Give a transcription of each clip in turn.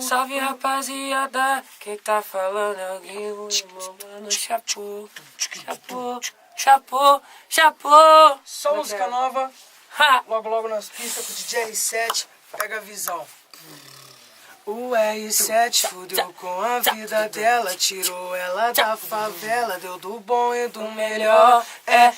Salve rapaziada, quem tá falando é o Guinho, mano, chapô, chapô, chapô, chapô. Só música nova, logo logo nas pistas com o DJ R7, pega a visão. O R7 fudeu com a vida dela, tirou ela da favela, deu do bom e do melhor.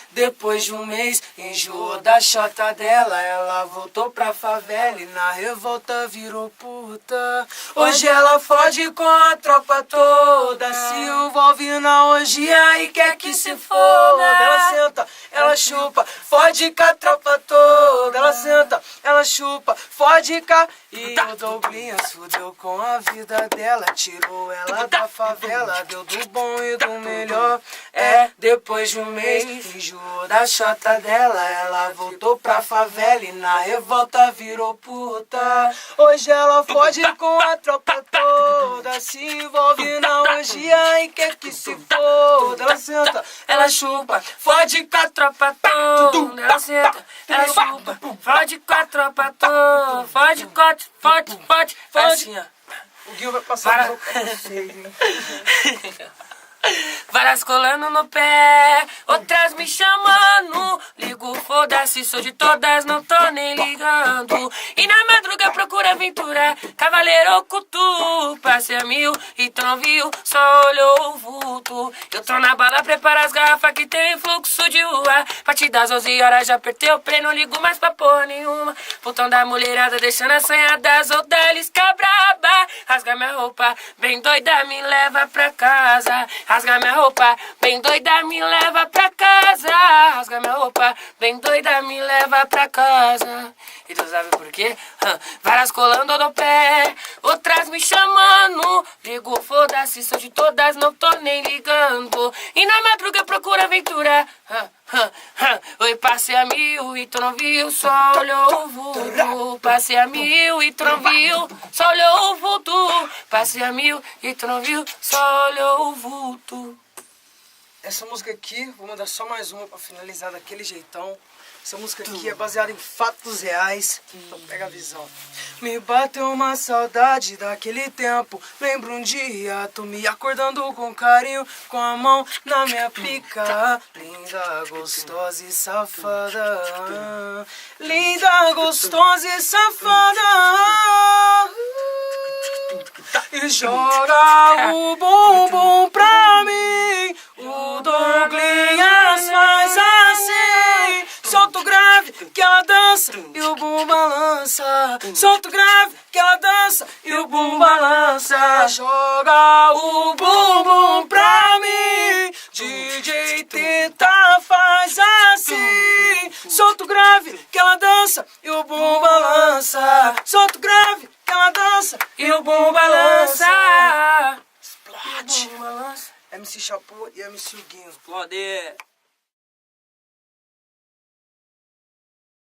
Depois de um mês, enjoou da chota dela, ela voltou pra favela e na revolta virou puta. Hoje ela fode com a tropa toda, se envolve na orgia e quer que se foda. Ela senta, ela chupa, fode com a tropa toda. Ela senta, ela chupa, fode com a... E o Douglinhas fudeu com a vida dela, tirou ela da favela, deu do bom e do melhor. Depois de um mês, enjoou da chota dela, ela voltou pra favela e na revolta virou puta. Hoje ela fode com a tropa toda, se envolve na orgia e quer que se foda. Ela senta, ela chupa, fode com a tropa toda. Ela senta, ela chupa, fode com a tropa toda. Fode com a... Fode. Assim, ó. O Guinho vai passar pra vocês, hein? Várias colando no pé, outras me chamando. Ligo, foda-se, sou de todas, não tô nem ligando. E na madruga procura aventura, cavaleiro oculto. Passei a mil e tu não viu, só olhou o vulto. Eu tô na bala, prepara as garrafas que tem fluxo de rua. Partir das 11 horas já apertei o prêmio, não ligo mais pra porra nenhuma. Putão da mulherada deixando assanhadas, ou deles braba. Rasga minha roupa, bem doida, me leva pra casa. Rasga minha roupa, bem doida, me leva pra casa. Rasga minha roupa, bem doida, me leva pra casa. E tu sabe por quê? Várias colando no pé, outras me chamando. Ligo, foda-se, sou de todas, não tô nem ligando. E na madruga procura aventura. Oi, passei a mil e tu não viu, só olhou o vulto. Passei a mil e tu não viu, só olhou o vulto. Passei a mil e tu não viu, só olhou o vulto. Essa música aqui, vou mandar só mais uma pra finalizar daquele jeitão. Essa música aqui é baseada em fatos reais, então pega a visão. Me bateu uma saudade daquele tempo. Lembro um dia, tu me acordando com carinho, com a mão na minha pica. Linda, gostosa e safada. Linda, gostosa e safada. E joga o bumbum pra mim. O Douglinhas faz assim. Solta o grave que ela dança e o bum balança. Solta o grave que ela dança e o bum balança. Joga o bumbum pra mim. DJ Teta faz assim. Solta o grave que ela dança e o bum balança. Solta o grave que ela dança E o bum balança. Explode. Bum balança. MC Chapô e MC Guinho. Explode.